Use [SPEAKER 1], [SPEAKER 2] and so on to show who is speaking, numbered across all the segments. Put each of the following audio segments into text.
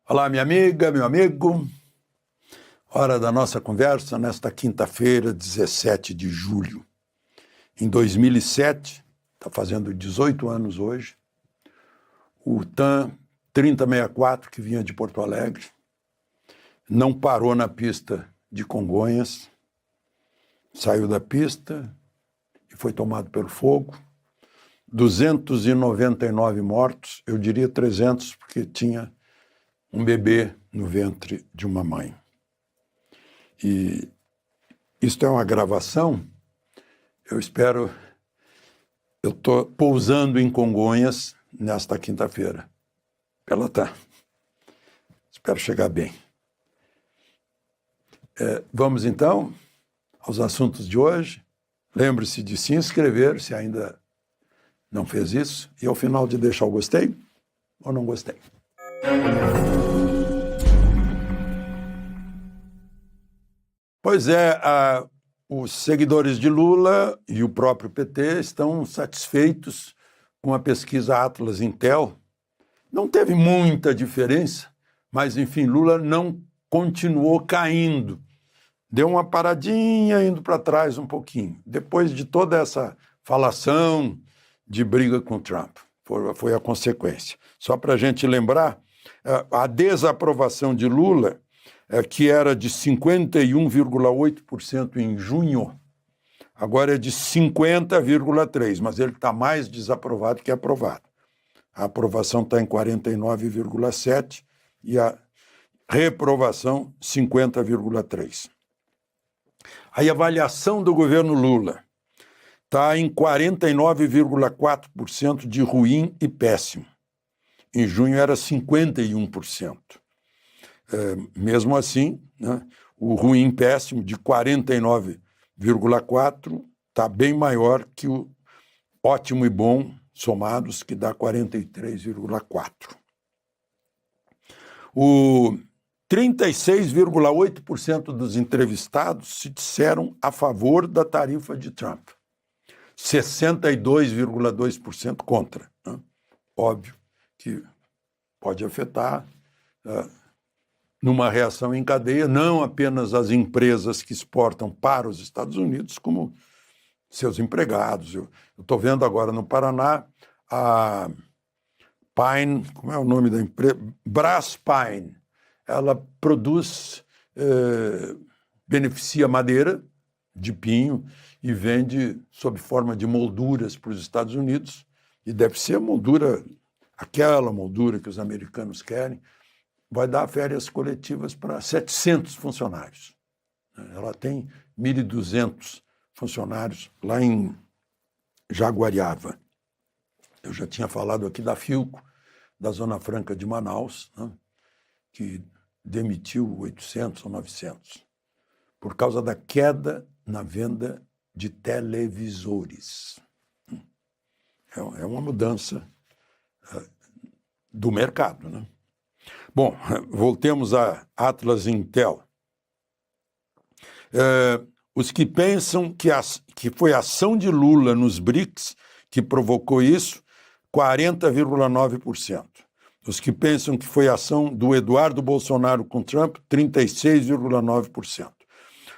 [SPEAKER 1] Olá, minha amiga, meu amigo. Hora da nossa conversa nesta quinta-feira, 17 de julho. Em 2007, está fazendo 18 anos hoje, o TAM 3064, que vinha de Porto Alegre, não parou na pista de Congonhas, saiu da pista e foi tomado pelo fogo. 299 mortos, eu diria 300, porque tinha um bebê no ventre de uma mãe. E isto é uma gravação, eu estou pousando em Congonhas nesta quinta-feira, pela TAM. Espero chegar bem. Vamos então aos assuntos de hoje. Lembre-se de se inscrever, se ainda não fez isso, e ao final de deixar o gostei ou não gostei. Pois é, os seguidores de Lula e o próprio PT estão satisfeitos com a pesquisa Atlas Intel. Não teve muita diferença, mas, enfim, Lula não continuou caindo. Deu uma paradinha, indo para trás um pouquinho. Depois de toda essa falação de briga com Trump, foi a consequência. Só para a gente lembrar, a desaprovação de Lula, que era de 51,8% em junho, agora é de 50,3%, mas ele está mais desaprovado que aprovado. A aprovação está em 49,7% e a reprovação 50,3%. A avaliação do governo Lula está em 49,4% de ruim e péssimo. Em junho era 51%. Mesmo assim, né, o ruim e péssimo de 49,4% está bem maior que o ótimo e bom somados, que dá 43,4%. O 36,8% dos entrevistados se disseram a favor da tarifa de Trump. 62,2% contra. Né? Óbvio que pode afetar numa reação em cadeia, não apenas as empresas que exportam para os Estados Unidos, como seus empregados. Eu estou vendo agora no Paraná a Pine, como é o nome da empresa? Braskem. Ela produz, beneficia madeira de pinho e vende sob forma de molduras para os Estados Unidos, e deve ser a moldura, aquela moldura que os americanos querem. Vai dar férias coletivas para 700 funcionários. Ela tem 1.200 funcionários lá em Jaguariava. Eu já tinha falado aqui da Philco, da Zona Franca de Manaus, né, que demitiu 800 ou 900, por causa da queda na venda de televisores. É uma mudança do mercado, né? Bom, voltemos a Atlas Intel. Os que pensam que foi a ação de Lula nos BRICS que provocou isso, 40,9%. Os que pensam que foi a ação do Eduardo Bolsonaro com Trump, 36,9%.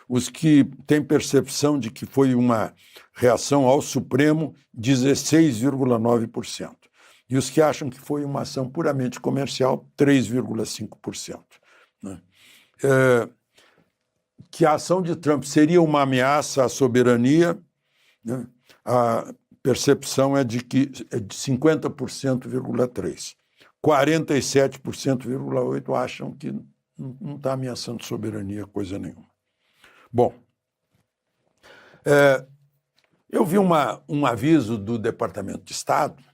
[SPEAKER 1] Os que têm percepção de que foi uma reação ao Supremo, 16,9%. E os que acham que foi uma ação puramente comercial, 3,5%. Né? Que a ação de Trump seria uma ameaça à soberania, né? A percepção é de 50,3%. 47,8% acham que não está ameaçando soberania coisa nenhuma. Bom, eu vi um aviso do Departamento de Estado.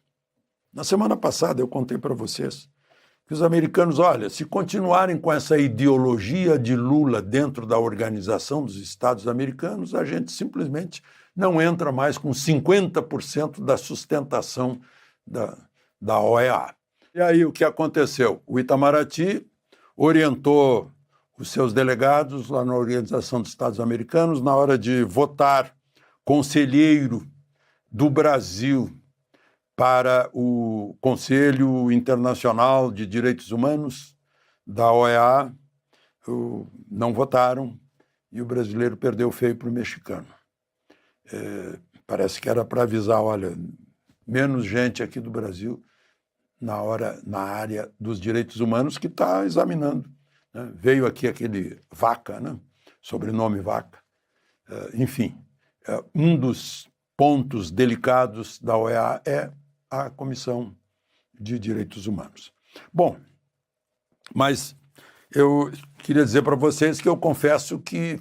[SPEAKER 1] Na semana passada eu contei para vocês que os americanos, olha, se continuarem com essa ideologia de Lula dentro da Organização dos Estados Americanos, a gente simplesmente não entra mais com 50% da sustentação da OEA. E aí o que aconteceu? O Itamaraty orientou os seus delegados lá na Organização dos Estados Americanos, na hora de votar conselheiro do Brasil para o Conselho Internacional de Direitos Humanos, da OEA não votaram e o brasileiro perdeu feio para o mexicano. Parece que era para avisar, olha, menos gente aqui do Brasil na área dos direitos humanos que está examinando. Né? Veio aqui aquele Vaca, né? Sobrenome Vaca. Enfim, um dos pontos delicados da OEA é a Comissão de Direitos Humanos. Bom, mas eu queria dizer para vocês que eu confesso que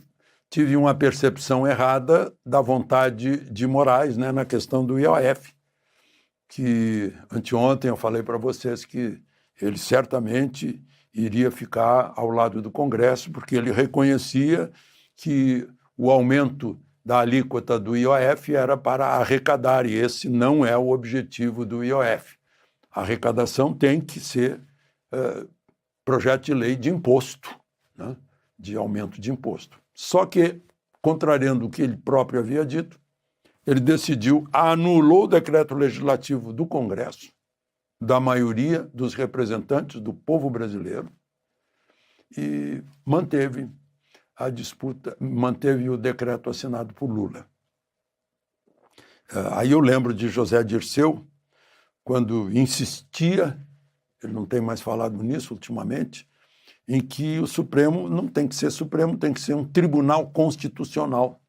[SPEAKER 1] tive uma percepção errada da vontade de Moraes, né, na questão do IOF, que anteontem eu falei para vocês que ele certamente iria ficar ao lado do Congresso, porque ele reconhecia que o aumento da alíquota do IOF era para arrecadar, e esse não é o objetivo do IOF. A arrecadação tem que ser projeto de lei de imposto, né, de aumento de imposto. Só que, contrariando o que ele próprio havia dito, ele decidiu, anulou o decreto legislativo do Congresso, da maioria dos representantes do povo brasileiro, e manteve a disputa, manteve o decreto assinado por Lula. Aí eu lembro de José Dirceu, quando insistia, ele não tem mais falado nisso ultimamente, em que o Supremo não tem que ser Supremo, tem que ser um tribunal constitucional,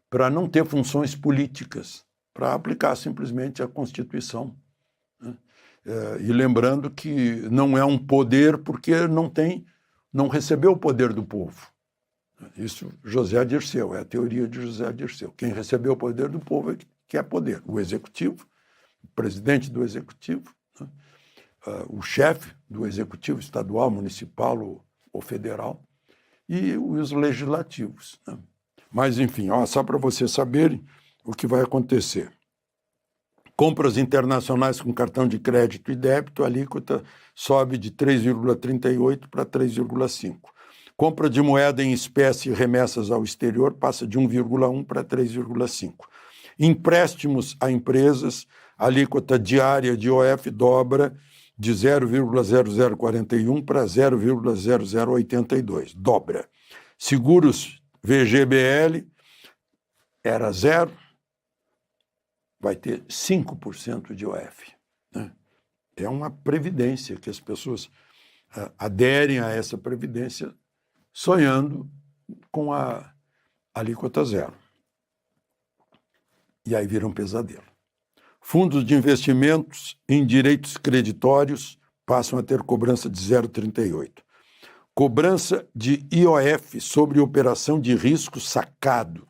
[SPEAKER 1] para não ter funções políticas, para aplicar simplesmente a Constituição. Né? E lembrando que não é um poder porque não recebeu o poder do povo. Isso José Dirceu, é a teoria de José Dirceu. Quem recebeu o poder do povo é que é poder. O executivo, o presidente do executivo, né? O chefe do executivo estadual, municipal ou federal, e os legislativos. Né? Mas, enfim, só para vocês saberem o que vai acontecer. Compras internacionais com cartão de crédito e débito, a alíquota sobe de 3,38 para 3,5. Compra de moeda em espécie e remessas ao exterior passa de 1,1 para 3,5. Empréstimos a empresas, a alíquota diária de IOF dobra de 0,0041 para 0,0082. Dobra. Seguros VGBL era 0, vai ter 5% de IOF. Né? É uma previdência que as pessoas aderem a essa previdência sonhando com a alíquota 0. E aí vira um pesadelo. Fundos de investimentos em direitos creditórios passam a ter cobrança de 0,38. Cobrança de IOF sobre operação de risco sacado.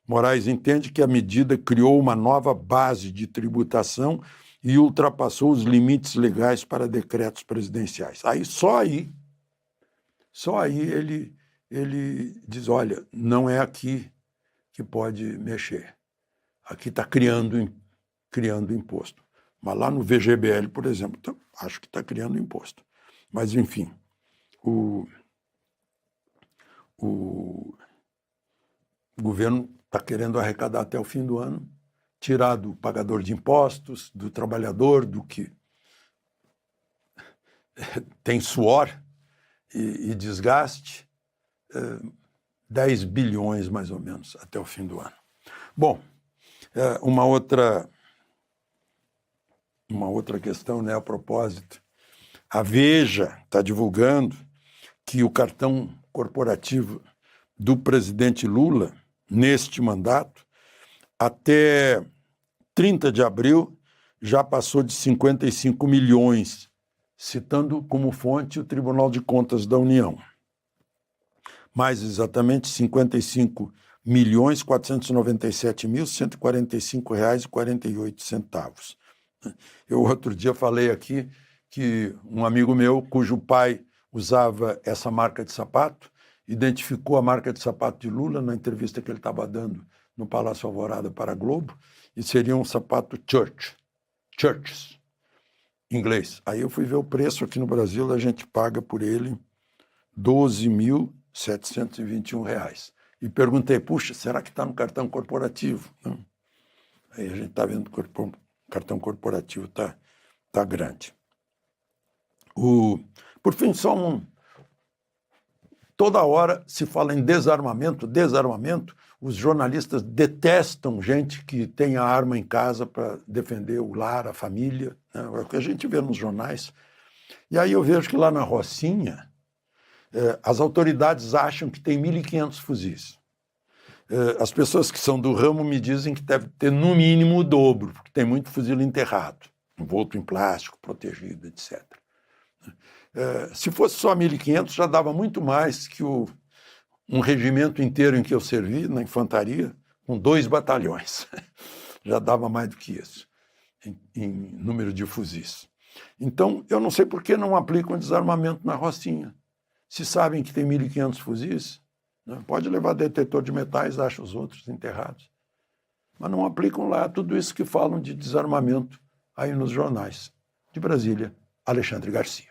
[SPEAKER 1] Moraes entende que a medida criou uma nova base de tributação e ultrapassou os limites legais para decretos presidenciais. Só aí ele diz, olha, não é aqui que pode mexer. Aqui está criando imposto. Mas lá no VGBL, por exemplo, acho que está criando imposto. Mas, enfim, o governo está querendo arrecadar até o fim do ano, tirar do pagador de impostos, do trabalhador, do que tem suor e desgaste, 10 bilhões mais ou menos até o fim do ano. Bom, uma outra questão, né, a propósito. A Veja está divulgando que o cartão corporativo do presidente Lula, neste mandato, até 30 de abril, já passou de 55 milhões, citando como fonte o Tribunal de Contas da União. Mais exatamente, 55.497.145,48. Eu outro dia falei aqui que um amigo meu, cujo pai usava essa marca de sapato, identificou a marca de sapato de Lula na entrevista que ele estava dando no Palácio Alvorada para a Globo, e seria um sapato Churches, inglês. Aí eu fui ver o preço aqui no Brasil, a gente paga por ele R$ 12.721. E perguntei, puxa, será que está no cartão corporativo? Não. Aí a gente está vendo que o cartão corporativo está grande. Por fim, só Toda hora se fala em desarmamento, desarmamento. Os jornalistas detestam gente que tenha arma em casa para defender o lar, a família, né? É o que a gente vê nos jornais. E aí eu vejo que lá na Rocinha, as autoridades acham que tem 1.500 fuzis. As pessoas que são do ramo me dizem que deve ter no mínimo o dobro, porque tem muito fuzil enterrado, envolto em plástico, protegido, etc. Se fosse só 1.500, já dava muito mais que um regimento inteiro em que eu servi, na infantaria, com 2 batalhões. Já dava mais do que isso, em número de fuzis. Então, eu não sei por que não aplicam desarmamento na Rocinha. Se sabem que tem 1.500 fuzis, né, pode levar detetor de metais, acha os outros enterrados. Mas não aplicam lá tudo isso que falam de desarmamento aí nos jornais. De Brasília, Alexandre Garcia.